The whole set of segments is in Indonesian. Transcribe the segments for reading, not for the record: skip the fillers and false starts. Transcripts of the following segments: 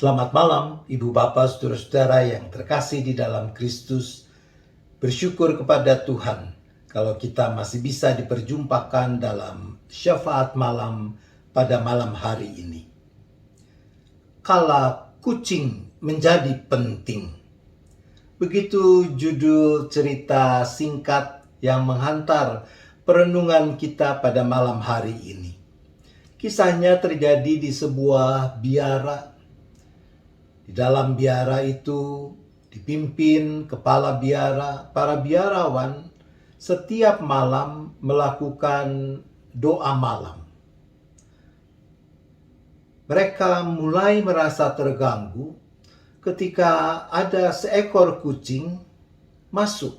Selamat malam, Ibu Bapak, Saudara-saudara yang terkasih di dalam Kristus. Bersyukur kepada Tuhan kalau kita masih bisa diperjumpakan dalam syafaat malam pada malam hari ini. Kala kucing menjadi penting. Begitu judul cerita singkat yang menghantar perenungan kita pada malam hari ini. Kisahnya terjadi di sebuah biara. Di dalam biara itu dipimpin kepala biara, para biarawan setiap malam melakukan doa malam. Mereka mulai merasa terganggu ketika ada seekor kucing masuk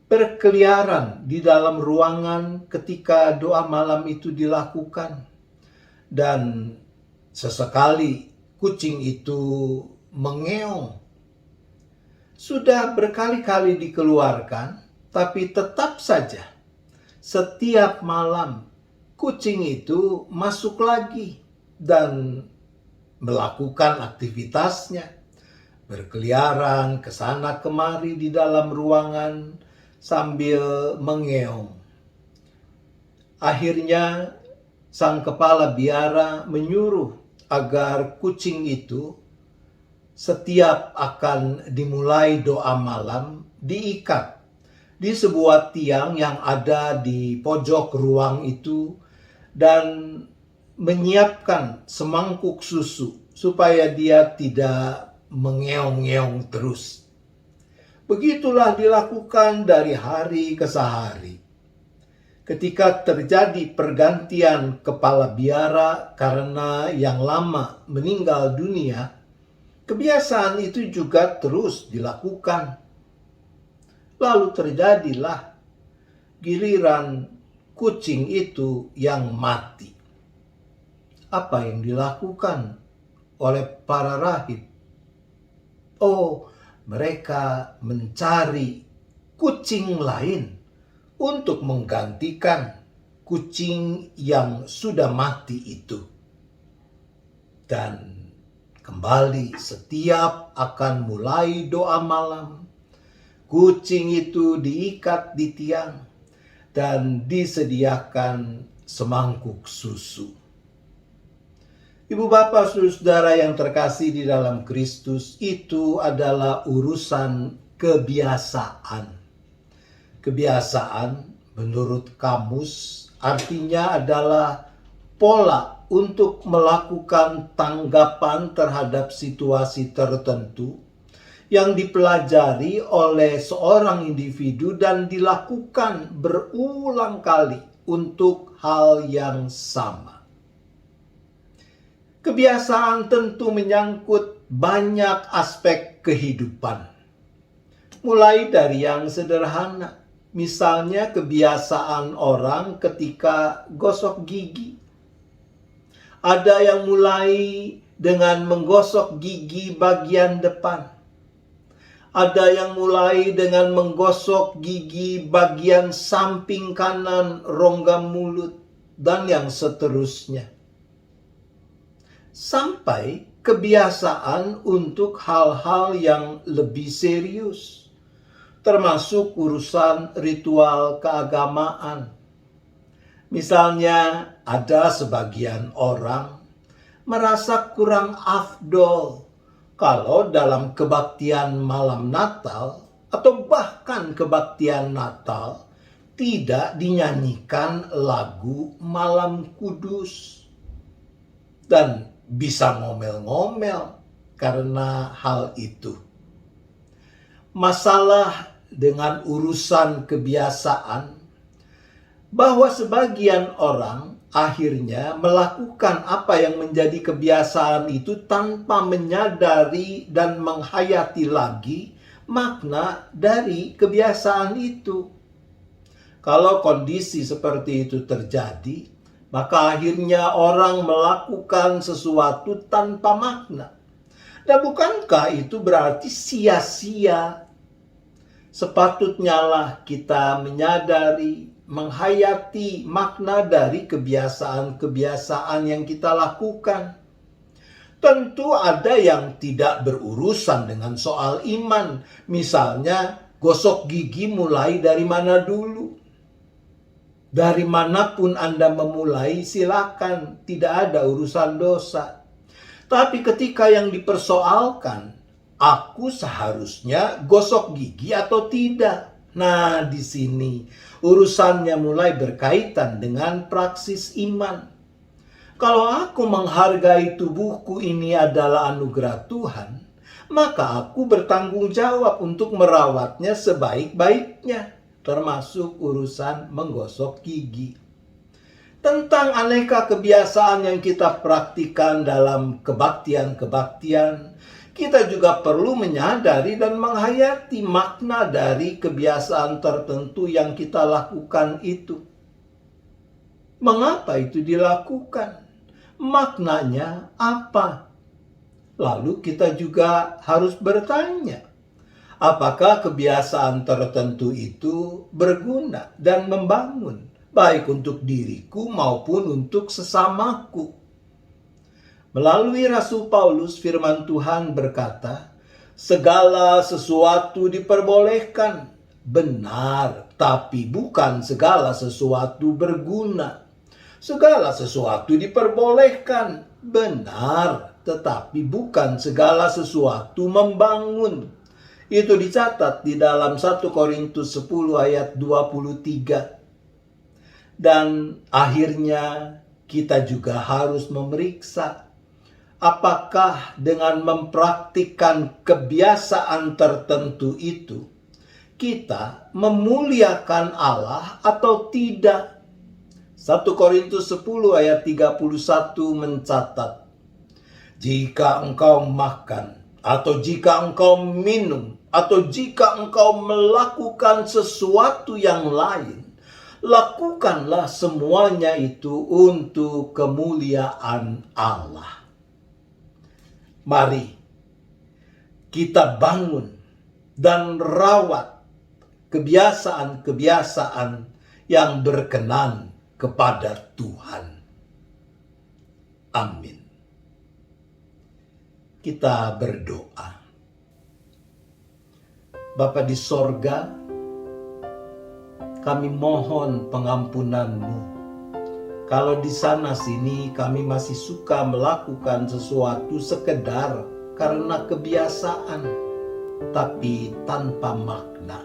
berkeliaran di dalam ruangan ketika doa malam itu dilakukan. Dan sesekali kucing itu mengeong. Sudah berkali-kali dikeluarkan, tapi tetap saja setiap malam kucing itu masuk lagi dan melakukan aktivitasnya, berkeliaran ke sana kemari di dalam ruangan sambil mengeong. Akhirnya sang kepala biara menyuruh agar kucing itu setiap akan dimulai doa malam diikat di sebuah tiang yang ada di pojok ruang itu dan menyiapkan semangkuk susu supaya dia tidak mengeong-ngeong terus. Begitulah dilakukan dari hari ke hari. Ketika terjadi pergantian kepala biara karena yang lama meninggal dunia, kebiasaan itu juga terus dilakukan. Lalu terjadilah giliran kucing itu yang mati. Apa yang dilakukan oleh para rahib? Oh, mereka mencari kucing lain untuk menggantikan kucing yang sudah mati itu. Dan kembali setiap akan mulai doa malam, kucing itu diikat di tiang dan disediakan semangkuk susu. Ibu bapak saudara yang terkasih di dalam Kristus, itu adalah urusan kebiasaan. Kebiasaan menurut kamus artinya adalah pola untuk melakukan tanggapan terhadap situasi tertentu yang dipelajari oleh seorang individu dan dilakukan berulang kali untuk hal yang sama. Kebiasaan tentu menyangkut banyak aspek kehidupan. Mulai dari yang sederhana. Misalnya kebiasaan orang ketika gosok gigi. Ada yang mulai dengan menggosok gigi bagian depan. Ada yang mulai dengan menggosok gigi bagian samping kanan rongga mulut dan yang seterusnya. Sampai kebiasaan untuk hal-hal yang lebih serius. Termasuk urusan ritual keagamaan. Misalnya ada sebagian orang merasa kurang afdol kalau dalam kebaktian malam Natal atau bahkan kebaktian Natal tidak dinyanyikan lagu Malam Kudus. Dan bisa ngomel-ngomel karena hal itu. Masalah dengan urusan kebiasaan bahwa sebagian orang akhirnya melakukan apa yang menjadi kebiasaan itu tanpa menyadari dan menghayati lagi makna dari kebiasaan itu. Kalau kondisi seperti itu terjadi, maka akhirnya orang melakukan sesuatu tanpa makna. Dan bukankah itu berarti sia-sia? Sepatutnya lah kita menyadari, menghayati makna dari kebiasaan-kebiasaan yang kita lakukan. Tentu ada yang tidak berurusan dengan soal iman. Misalnya, gosok gigi mulai dari mana dulu. Dari manapun Anda memulai, silakan. Tidak ada urusan dosa. Tapi ketika yang dipersoalkan, aku seharusnya gosok gigi atau tidak? Nah, di sini urusannya mulai berkaitan dengan praksis iman. Kalau aku menghargai tubuhku ini adalah anugerah Tuhan, maka aku bertanggung jawab untuk merawatnya sebaik-baiknya, termasuk urusan menggosok gigi. Tentang aneka kebiasaan yang kita praktikan dalam kebaktian-kebaktian, kita juga perlu menyadari dan menghayati makna dari kebiasaan tertentu yang kita lakukan itu. Mengapa itu dilakukan? Maknanya apa? Lalu kita juga harus bertanya, apakah kebiasaan tertentu itu berguna dan membangun, baik untuk diriku maupun untuk sesamaku? Melalui Rasul Paulus, firman Tuhan berkata, segala sesuatu diperbolehkan, benar, tapi bukan segala sesuatu berguna. Segala sesuatu diperbolehkan, benar, tetapi bukan segala sesuatu membangun. Itu dicatat di dalam 1 Korintus 10 ayat 23. Dan akhirnya kita juga harus memeriksa apakah dengan mempraktikkan kebiasaan tertentu itu kita memuliakan Allah atau tidak. 1 Korintus 10 ayat 31 mencatat, jika engkau makan, atau jika engkau minum, atau jika engkau melakukan sesuatu yang lain, lakukanlah semuanya itu untuk kemuliaan Allah. Mari kita bangun dan rawat kebiasaan-kebiasaan yang berkenan kepada Tuhan. Amin. Kita berdoa. Bapa di sorga, kami mohon pengampunan-Mu. Kalau di sana sini kami masih suka melakukan sesuatu sekedar karena kebiasaan, tapi tanpa makna.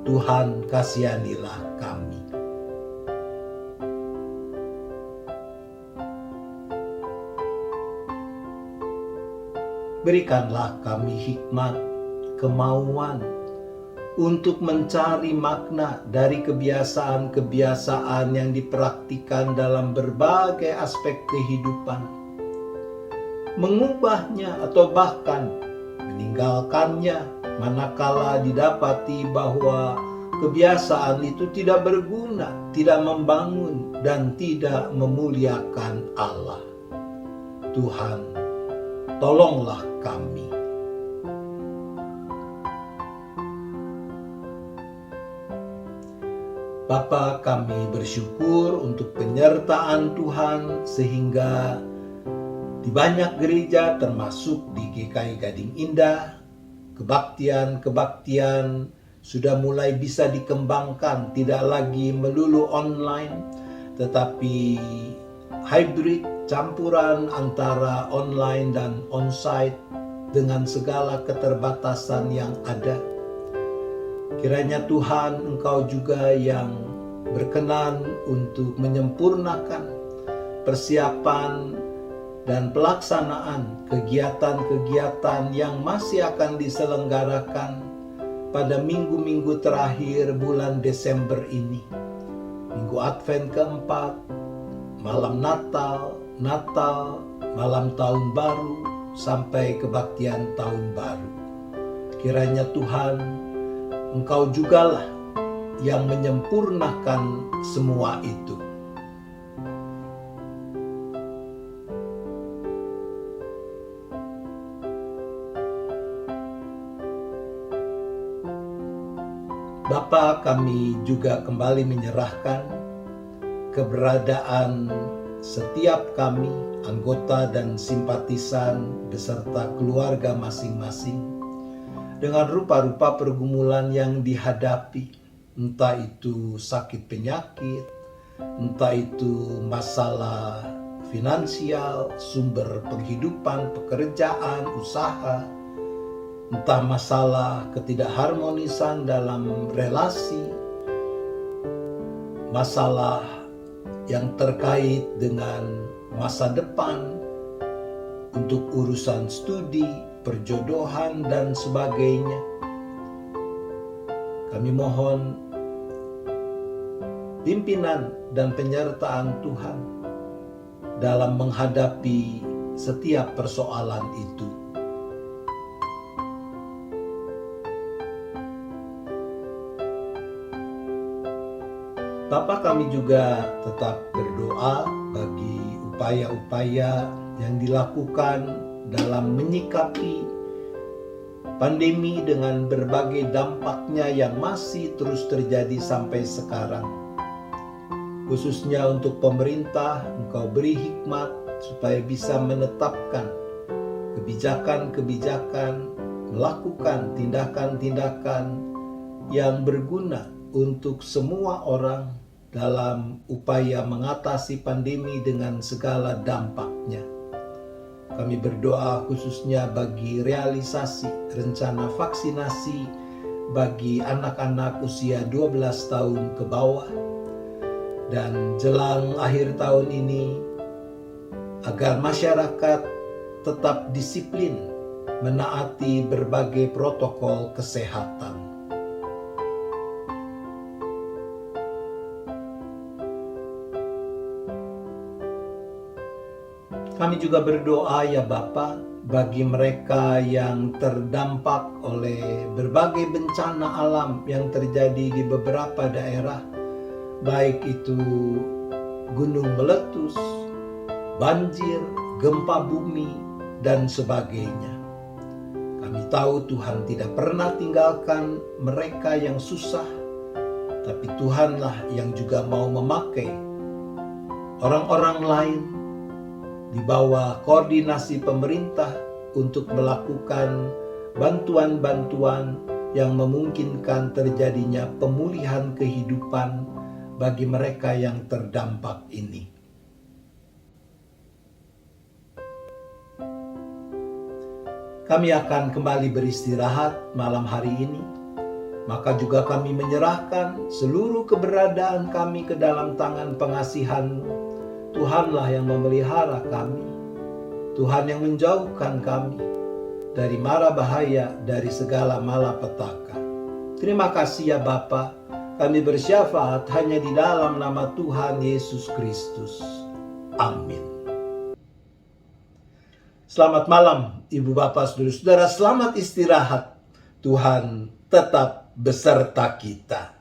Tuhan, kasihanilah kami. Berikanlah kami hikmat, kemauan untuk mencari makna dari kebiasaan-kebiasaan yang dipraktikkan dalam berbagai aspek kehidupan. Mengubahnya atau bahkan meninggalkannya manakala didapati bahwa kebiasaan itu tidak berguna, tidak membangun, dan tidak memuliakan Allah. Tuhan, tolonglah kami. Bapa, kami bersyukur untuk penyertaan Tuhan sehingga di banyak gereja termasuk di GKI Gading Indah, kebaktian-kebaktian sudah mulai bisa dikembangkan, tidak lagi melulu online, tetapi hybrid, campuran antara online dan onsite dengan segala keterbatasan yang ada. Kiranya Tuhan, Engkau juga yang berkenan untuk menyempurnakan persiapan dan pelaksanaan kegiatan-kegiatan yang masih akan diselenggarakan pada minggu-minggu terakhir bulan Desember ini. Minggu Advent keempat, malam Natal, malam Tahun Baru, sampai kebaktian Tahun Baru. Kiranya Tuhan, Engkau jugalah yang menyempurnakan semua itu. Bapa, kami juga kembali menyerahkan keberadaan setiap kami, anggota dan simpatisan beserta keluarga masing-masing, dengan rupa-rupa pergumulan yang dihadapi, entah itu sakit penyakit, entah itu masalah finansial, sumber penghidupan, pekerjaan, usaha, entah masalah ketidakharmonisan dalam relasi, masalah yang terkait dengan masa depan, untuk urusan studi, perjodohan, dan sebagainya. Kami mohon pimpinan dan penyertaan Tuhan dalam menghadapi setiap persoalan itu. Bapa, kami juga tetap berdoa bagi upaya-upaya yang dilakukan dalam menyikapi pandemi dengan berbagai dampaknya yang masih terus terjadi sampai sekarang. Khususnya untuk pemerintah, Engkau beri hikmat supaya bisa menetapkan kebijakan-kebijakan, melakukan tindakan-tindakan yang berguna untuk semua orang dalam upaya mengatasi pandemi dengan segala dampaknya. Kami berdoa khususnya bagi realisasi rencana vaksinasi bagi anak-anak usia 12 tahun ke bawah, dan jelang akhir tahun ini agar masyarakat tetap disiplin menaati berbagai protokol kesehatan. Kami juga berdoa ya Bapa, bagi mereka yang terdampak oleh berbagai bencana alam yang terjadi di beberapa daerah, baik itu gunung meletus, banjir, gempa bumi, dan sebagainya. Kami tahu Tuhan tidak pernah tinggalkan mereka yang susah, tapi Tuhanlah yang juga mau memakai orang-orang lain di bawah koordinasi pemerintah untuk melakukan bantuan-bantuan yang memungkinkan terjadinya pemulihan kehidupan bagi mereka yang terdampak ini. Kami akan kembali beristirahat malam hari ini, maka juga kami menyerahkan seluruh keberadaan kami ke dalam tangan pengasihan-Mu. Tuhanlah yang memelihara kami, Tuhan yang menjauhkan kami dari mara bahaya, dari segala malapetaka. Terima kasih ya Bapa, kami bersyafaat hanya di dalam nama Tuhan Yesus Kristus. Amin. Selamat malam Ibu Bapak Saudara-saudara, selamat istirahat. Tuhan tetap beserta kita.